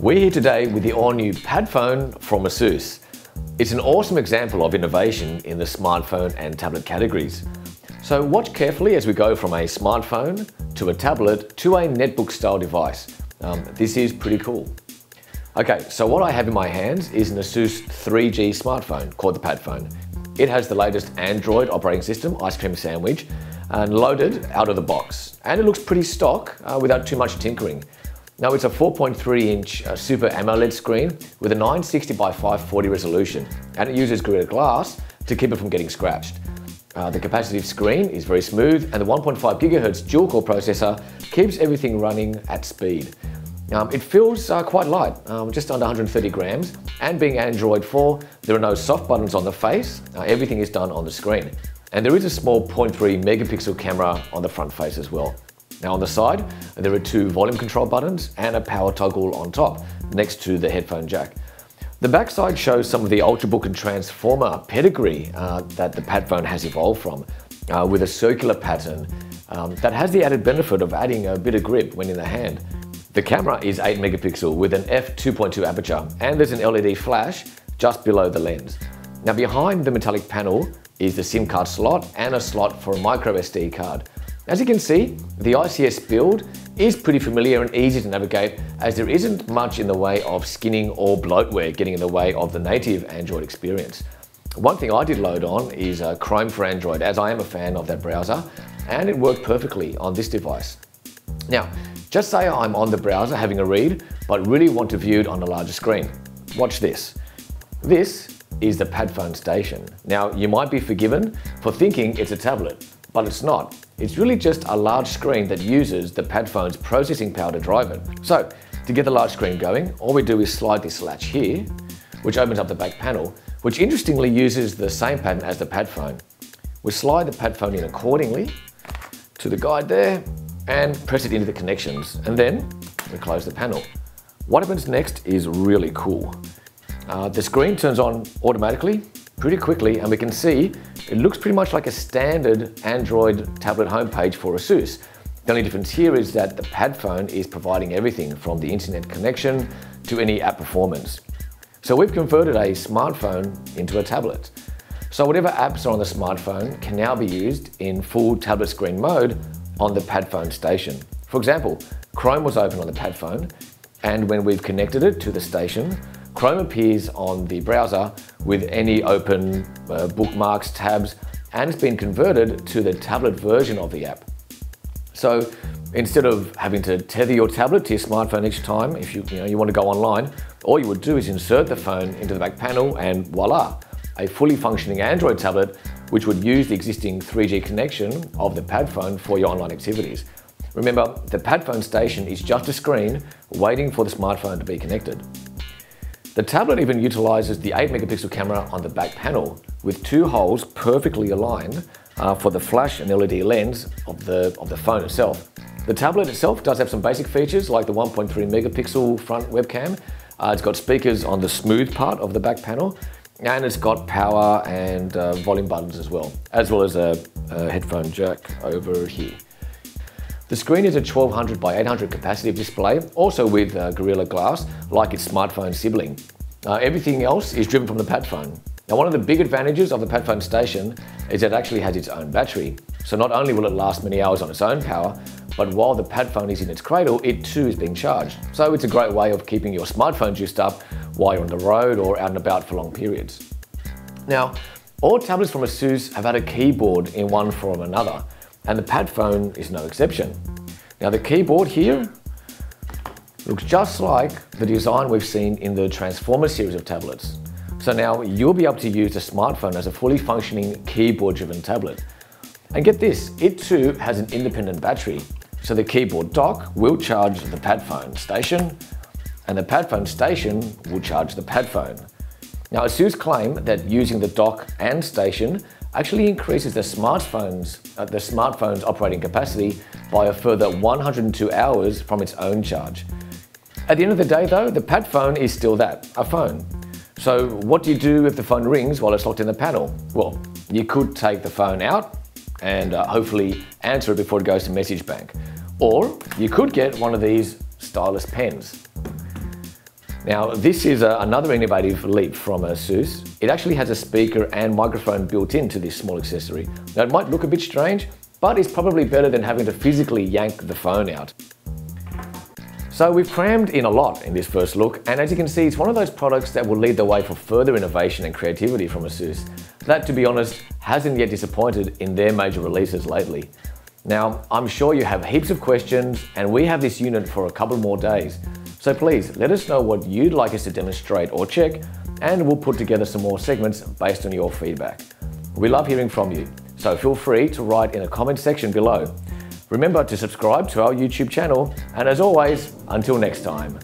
We're here today with the all-new Padfone from Asus. It's an awesome example of innovation in the smartphone and tablet categories. So watch carefully as we go from a smartphone to a tablet to a netbook style device. This is pretty cool. Okay, so what I have in my hands is an Asus 3G smartphone called the Padfone. It has the latest Android operating system, Ice Cream Sandwich, and loaded out of the box. And it looks pretty stock without too much tinkering. Now it's a 4.3-inch Super AMOLED screen with a 960 by 540 resolution, and it uses Gorilla Glass to keep it from getting scratched. The capacitive screen is very smooth, and the 1.5 GHz dual-core processor keeps everything running at speed. It feels quite light, just under 130 grams, and being Android 4, there are no soft buttons on the face, everything is done on the screen. And there is a small 0.3 megapixel camera on the front face as well. Now on the side, there are two volume control buttons and a power toggle on top, next to the headphone jack. The backside shows some of the Ultrabook and Transformer pedigree that the Padfone has evolved from, with a circular pattern that has the added benefit of adding a bit of grip when in the hand. The camera is 8 megapixel with an f2.2 aperture, and there's an LED flash just below the lens. Now behind the metallic panel is the SIM card slot and a slot for a micro SD card. As you can see, the ICS build is pretty familiar and easy to navigate, as there isn't much in the way of skinning or bloatware getting in the way of the native Android experience. One thing I did load on is Chrome for Android, as I am a fan of that browser, and it worked perfectly on this device. Now, just say I'm on the browser having a read, but really want to view it on a larger screen. Watch this. This is the Padfone Station. Now, you might be forgiven for thinking it's a tablet, but it's not. It's really just a large screen that uses the Padfone's processing power to drive it. So, to get the large screen going, all we do is slide this latch here, which opens up the back panel, which interestingly uses the same pattern as the Padfone. We slide the Padfone in accordingly to the guide there and press it into the connections, and then we close the panel. What happens next is really cool. The screen turns on automatically pretty quickly, and we can see it looks pretty much like a standard Android tablet homepage for Asus. The only difference here is that the Padfone is providing everything from the internet connection to any app performance. So we've converted a smartphone into a tablet. So whatever apps are on the smartphone can now be used in full tablet screen mode on the Padfone Station. For example, Chrome was open on the Padfone, and when we've connected it to the station, Chrome appears on the browser with any open bookmarks, tabs, and it's been converted to the tablet version of the app. So instead of having to tether your tablet to your smartphone each time, if you want to go online, all you would do is insert the phone into the back panel and voila, a fully functioning Android tablet which would use the existing 3G connection of the Padfone for your online activities. Remember, the Padfone Station is just a screen waiting for the smartphone to be connected. The tablet even utilizes the 8 megapixel camera on the back panel with two holes perfectly aligned for the flash and LED lens of the phone itself. The tablet itself does have some basic features like the 1.3 megapixel front webcam. It's got speakers on the smooth part of the back panel, and it's got power and volume buttons as well as a headphone jack over here. The screen is a 1200 by 800 capacitive display, also with Gorilla Glass, like its smartphone sibling. Everything else is driven from the Padfone. Now, one of the big advantages of the Padfone Station is that it actually has its own battery. So not only will it last many hours on its own power, but while the Padfone is in its cradle, it too is being charged. So it's a great way of keeping your smartphone juiced up while you're on the road or out and about for long periods. Now, all tablets from Asus have had a keyboard in one form or another, and the Padfone is no exception. Now the keyboard here looks just like the design we've seen in the Transformer series of tablets. So now you'll be able to use the smartphone as a fully functioning keyboard-driven tablet. And get this, it too has an independent battery. So the keyboard dock will charge the Padfone Station, and the Padfone Station will charge the Padfone. Now Asus claim that using the dock and station actually increases the smartphone's operating capacity by a further 102 hours from its own charge. At the end of the day though, the Padfone is still that, a phone. So what do you do if the phone rings while it's locked in the panel? Well, you could take the phone out and hopefully answer it before it goes to message bank. Or you could get one of these Stylus pens. Now, this is another innovative leap from Asus. It actually has a speaker and microphone built into this small accessory. Now, it might look a bit strange, but it's probably better than having to physically yank the phone out. So we've crammed in a lot in this first look, and as you can see, it's one of those products that will lead the way for further innovation and creativity from Asus that, to be honest, hasn't yet disappointed in their major releases lately. Now, I'm sure you have heaps of questions, and we have this unit for a couple more days. So please, let us know what you'd like us to demonstrate or check, and we'll put together some more segments based on your feedback. We love hearing from you, so feel free to write in a comment section below. Remember to subscribe to our YouTube channel, and as always, until next time.